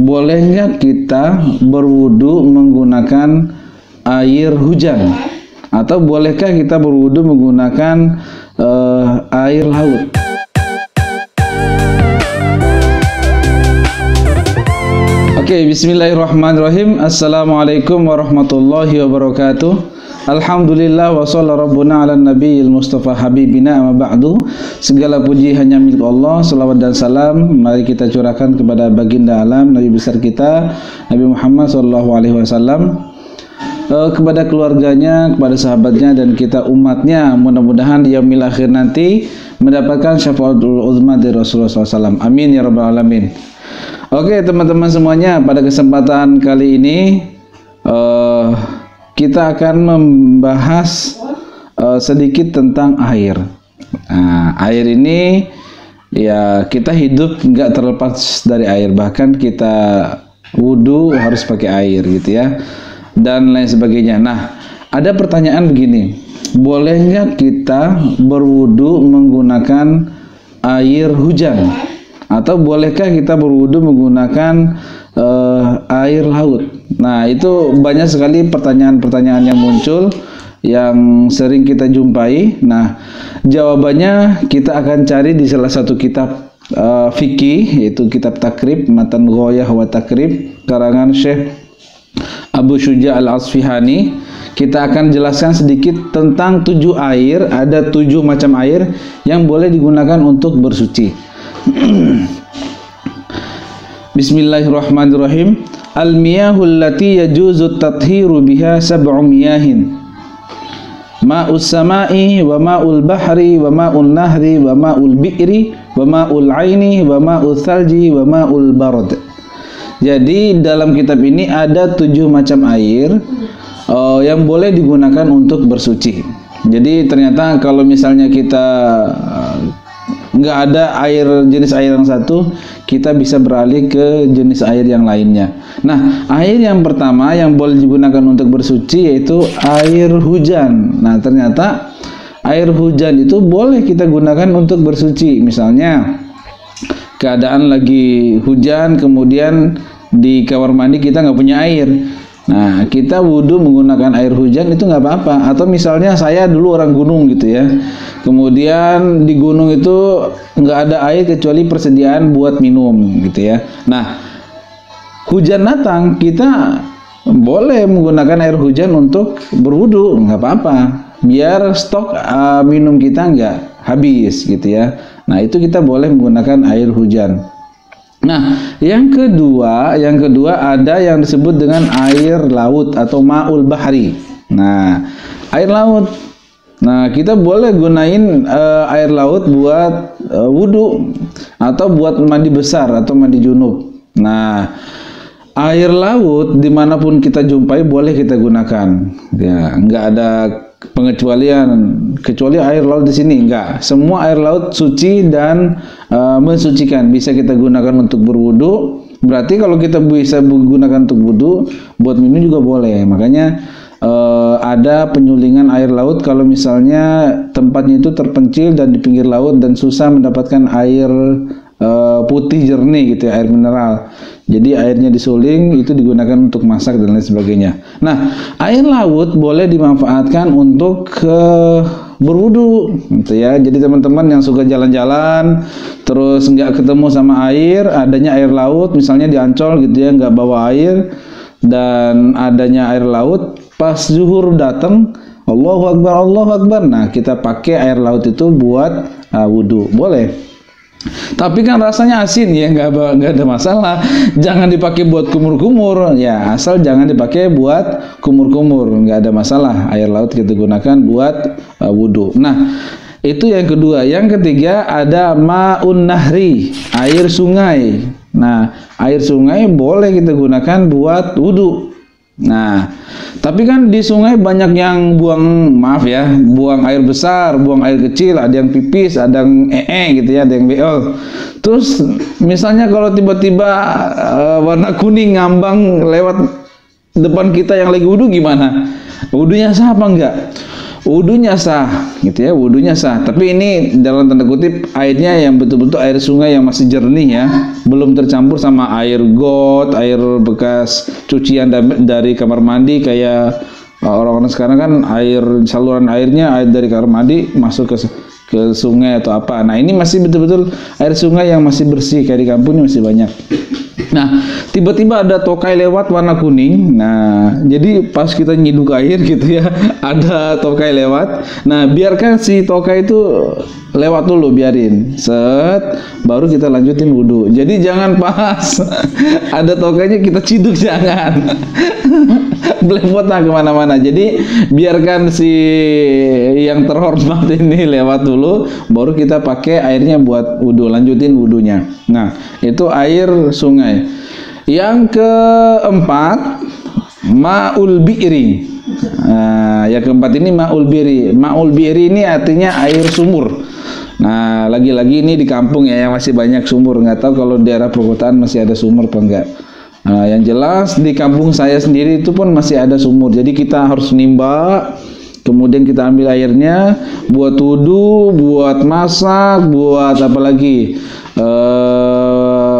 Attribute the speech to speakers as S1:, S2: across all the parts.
S1: boleh nggak kita berwudu menggunakan air hujan? Atau bolehkah kita berwudu menggunakan air laut? Oke, bismillahirrahmanirrahim. Assalamualaikum warahmatullahi wabarakatuh. Alhamdulillah wa shalla rabbuna ala nabiyil mustafa habibina amma ba'du. Segala puji hanya milik Allah, selawat dan salam mari kita curahkan kepada baginda alam, nabi besar kita Nabi Muhammad SAW, kepada keluarganya, kepada sahabatnya, dan kita umatnya. Mudah-mudahan di yaumil akhir nanti mendapatkan syafaatul uzma dari Rasulullah SAW. Amin ya rabbal alamin. Oke teman-teman semuanya, pada kesempatan kali ini kita akan membahas sedikit tentang air. Nah, air ini ya, kita hidup nggak terlepas dari air, bahkan kita wudhu harus pakai air gitu ya, dan lain sebagainya. Nah, ada pertanyaan begini, boleh nggak kita berwudhu menggunakan air hujan? Atau bolehkah kita berwudhu menggunakan air laut? Nah, itu banyak sekali pertanyaan-pertanyaan yang muncul, yang sering kita jumpai. Nah, jawabannya kita akan cari di salah satu kitab fikih, yaitu kitab Takrib, Matan Ghoyah wa Takrib, karangan Syekh Abu Syuja al-Asfihani. Kita akan jelaskan sedikit tentang 7 air. Ada 7 macam air yang boleh digunakan untuk bersuci. Bismillahirrahmanirrahim. Al-miyahul lati yajuzu at-tathiru biha sab'u miyahin. Ma'us sama'i wa ma'ul bahri wa ma'ul nahri wa ma'ul bi'ri wa ma'ul aini wa ma'ul thalji wa ma'ul barad. Jadi dalam kitab ini ada 7 macam air yang boleh digunakan untuk bersuci. Jadi ternyata kalau misalnya kita nggak ada jenis air yang satu, kita bisa beralih ke jenis air yang lainnya. Nah, air yang pertama yang boleh digunakan untuk bersuci yaitu air hujan. Nah, ternyata air hujan itu boleh kita gunakan untuk bersuci. Misalnya keadaan lagi hujan, kemudian di kamar mandi kita nggak punya air. Nah, kita wudhu menggunakan air hujan itu nggak apa-apa. Atau misalnya saya dulu orang gunung gitu ya, kemudian di gunung itu nggak ada air kecuali persediaan buat minum gitu ya. Nah, hujan datang, kita boleh menggunakan air hujan untuk berwudhu, nggak apa-apa, biar stok minum kita nggak habis gitu ya. Nah, itu kita boleh menggunakan air hujan. Nah, yang kedua ada yang disebut dengan air laut atau ma'ul bahri. Nah, air laut. Nah, kita boleh gunain air laut buat wudhu atau buat mandi besar atau mandi junub. Nah, air laut dimanapun kita jumpai boleh kita gunakan. Ya, nggak ada pengecualian kecuali air laut di sini, enggak. Semua air laut suci dan mensucikan, bisa kita gunakan untuk berwudu. Berarti kalau kita bisa gunakan untuk wudu, buat minum juga boleh. Makanya ada penyulingan air laut kalau misalnya tempatnya itu terpencil dan di pinggir laut dan susah mendapatkan air putih jernih gitu ya, air mineral. Jadi airnya disuling, itu digunakan untuk masak dan lain sebagainya. Nah, air laut boleh dimanfaatkan untuk berwudu gitu ya. Jadi teman-teman yang suka jalan-jalan terus nggak ketemu sama air, adanya air laut misalnya di Ancol gitu ya, nggak bawa air dan adanya air laut, pas zuhur datang, Allahu Akbar, Allahu Akbar. Nah, kita pakai air laut itu buat wudu, boleh. Tapi kan rasanya asin ya, nggak ada masalah. Jangan dipakai buat kumur-kumur ya, asal jangan dipakai buat kumur-kumur, nggak ada masalah. Air laut kita gunakan buat wudu. Nah, itu yang kedua. Yang ketiga ada ma'un nahri, air sungai. Nah, air sungai boleh kita gunakan buat wudu. Nah, tapi kan di sungai banyak yang buang, maaf ya, buang air besar, buang air kecil, ada yang pipis, ada yang gitu ya, ada yang beol. Terus misalnya kalau tiba-tiba warna kuning ngambang lewat depan kita yang lagi wudu, gimana? Wudunya sah apa enggak? wudunya sah gitu ya, wudunya sah. Tapi ini dalam tanda kutip airnya yang betul-betul air sungai yang masih jernih ya, belum tercampur sama air got, air bekas cucian dari kamar mandi kayak orang-orang sekarang kan air saluran airnya air dari kamar mandi masuk ke sungai atau apa. Nah, ini masih betul-betul air sungai yang masih bersih, kayak di kampung ini masih banyak. Nah, tiba-tiba ada tokai lewat warna kuning. Nah, jadi pas kita nyiduk air gitu ya, ada tokai lewat. Nah, biarkan si tokai itu lewat dulu, biarin. Set, baru kita lanjutin wudhu. Jadi jangan pas ada tokainya kita ciduk, jangan. Belepotan kemana-mana. Jadi biarkan si yang terhormat ini lewat dulu, baru kita pakai airnya buat wudhu, lanjutin wudhunya. Nah, itu air sungai. Yang keempat, ma'ul bi'ri. Nah, yang keempat ini ma'ul bi'ri. Ma'ul bi'ri ini artinya air sumur. Nah, lagi-lagi ini di kampung ya, yang masih banyak sumur. Nggak tahu kalau di daerah perkotaan masih ada sumur apa enggak. Nah, yang jelas di kampung saya sendiri itu pun masih ada sumur. Jadi kita harus nimba, kemudian kita ambil airnya buat wudhu, buat masak, buat apa lagi,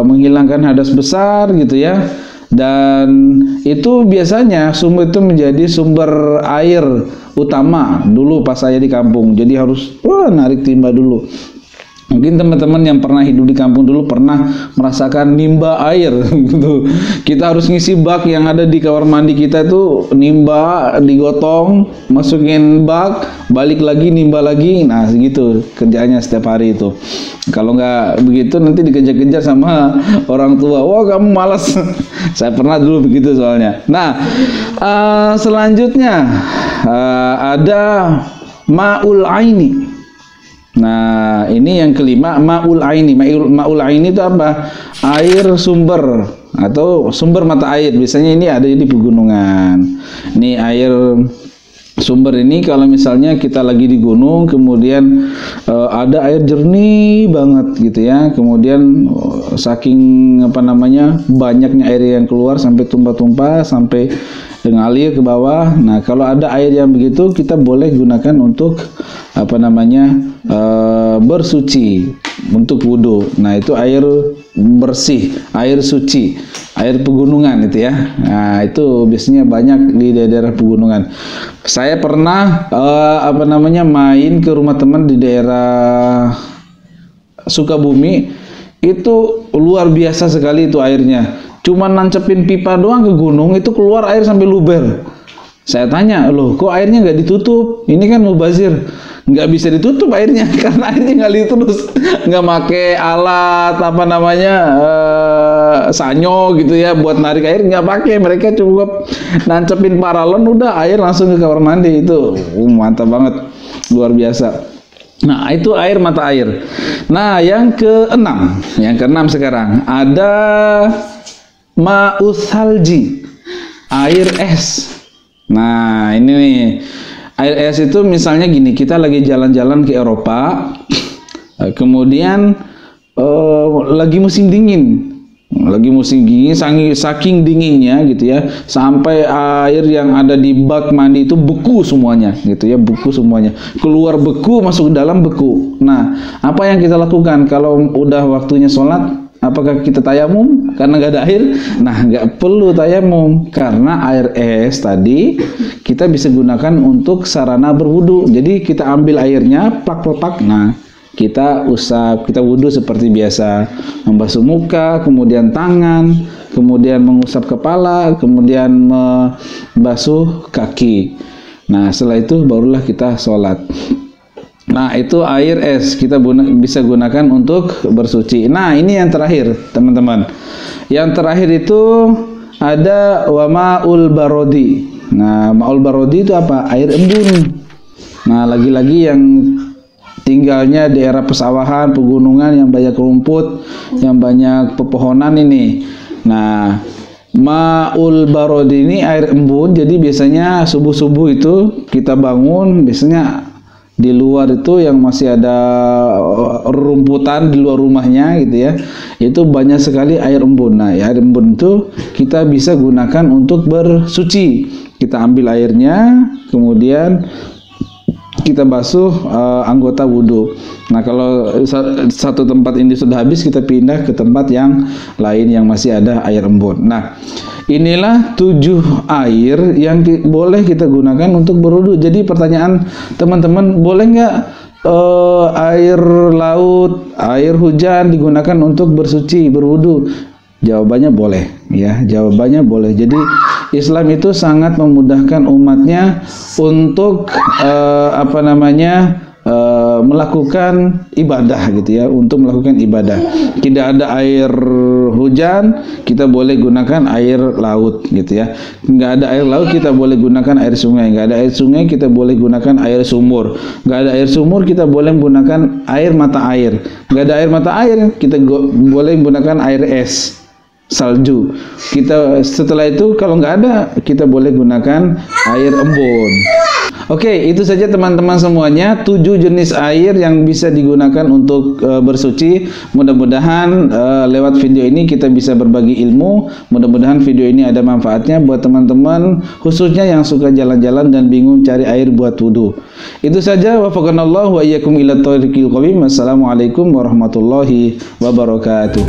S1: menghilangkan hadas besar gitu ya. Dan itu biasanya sumur itu menjadi sumber air utama dulu pas saya di kampung. Jadi harus narik timba dulu. Mungkin teman-teman yang pernah hidup di kampung dulu pernah merasakan nimba air gitu. Kita harus ngisi bak yang ada di kamar mandi kita itu, nimba, digotong, masukin bak, balik lagi, nimba lagi. Nah, segitu kerjaannya setiap hari itu. Kalau nggak begitu nanti dikejar-kejar sama orang tua. Wah, kamu malas. Saya pernah dulu begitu soalnya. Nah, selanjutnya ada ma'ul aini. Nah, ini yang kelima, ma'ul aini. Ma'ul aini itu apa? Air sumber atau sumber mata air. Biasanya ini ada di pegunungan. Ini air sumber ini kalau misalnya kita lagi di gunung, kemudian ada air jernih banget gitu ya. Kemudian saking apa namanya banyaknya air yang keluar sampai tumpah-tumpah, sampai ngalir ke bawah. Nah, kalau ada air yang begitu, kita boleh gunakan untuk apa namanya bersuci, untuk wudhu. Nah, itu air bersih, air suci, air pegunungan itu ya. Nah, itu biasanya banyak di daerah pegunungan. Saya pernah apa namanya main ke rumah teman di daerah Sukabumi. Itu luar biasa sekali itu airnya. Cuma nancepin pipa doang ke gunung, itu keluar air sampai luber. Saya tanya, loh kok airnya nggak ditutup? Ini kan mubazir. Nggak bisa ditutup airnya, karena airnya ngalir terus. Nggak pakai alat, apa namanya, sanyo gitu ya, buat narik air. Nggak pakai, mereka cukup nancepin paralon, udah air langsung ke kamar mandi. Itu mantap banget, luar biasa. Nah, itu air mata air. Nah, yang keenam sekarang ada ma'us salji, air es. Nah, ini nih, air es itu misalnya gini, kita lagi jalan-jalan ke Eropa, kemudian lagi musim dingin, saking dinginnya gitu ya, sampai air yang ada di bak mandi itu beku semuanya gitu ya, beku semuanya, keluar beku, masuk ke dalam beku. Nah, apa yang kita lakukan kalau udah waktunya sholat? Apakah kita tayamum karena nggak ada air? Nah, nggak perlu tayamum, karena air es tadi kita bisa gunakan untuk sarana berwudu. Jadi kita ambil airnya, plak-plak. Nah, kita usap, kita wudu seperti biasa, membasuh muka, kemudian tangan, kemudian mengusap kepala, kemudian membasuh kaki. Nah, setelah itu barulah kita sholat. Nah, itu air es kita bisa gunakan untuk bersuci. Nah, ini yang terakhir, teman-teman. Yang terakhir itu ada wa ma'ul barodi. Nah, ma'ul barodi itu apa? Air embun. Nah, lagi-lagi yang tinggalnya di daerah pesawahan, pegunungan yang banyak rumput, yang banyak pepohonan ini. Nah, ma'ul barodi ini air embun. Jadi biasanya subuh-subuh itu kita bangun, biasanya di luar itu yang masih ada rumputan di luar rumahnya gitu ya, itu banyak sekali air embun. Nah, air embun itu kita bisa gunakan untuk bersuci. Kita ambil airnya, kemudian kita basuh anggota wudhu. Nah, kalau satu tempat ini sudah habis, kita pindah ke tempat yang lain yang masih ada air embun. Nah, inilah 7 air yang boleh kita gunakan untuk berwudu. Jadi pertanyaan teman-teman, boleh nggak air laut, air hujan digunakan untuk bersuci, berwudu? Jawabannya boleh, ya. Jawabannya boleh. Jadi Islam itu sangat memudahkan umatnya untuk melakukan ibadah gitu ya, untuk melakukan ibadah. Tidak ada air hujan, kita boleh gunakan air laut gitu ya. Nggak ada air laut, kita boleh gunakan air sungai. Nggak ada air sungai, kita boleh gunakan air sumur. Nggak ada air sumur, kita boleh gunakan air mata air. Nggak ada air mata air, kita boleh gunakan air es, salju. Setelah itu kalau nggak ada, kita boleh gunakan air embun. Oke, itu saja teman-teman semuanya, 7 jenis air yang bisa digunakan untuk bersuci. Mudah-mudahan lewat video ini kita bisa berbagi ilmu. Mudah-mudahan video ini ada manfaatnya buat teman-teman, khususnya yang suka jalan-jalan dan bingung cari air buat wudu. Itu saja, wafaqanallahu wa iyyakum ila thoriqil qawim. Wassalamualaikum warahmatullahi wabarakatuh.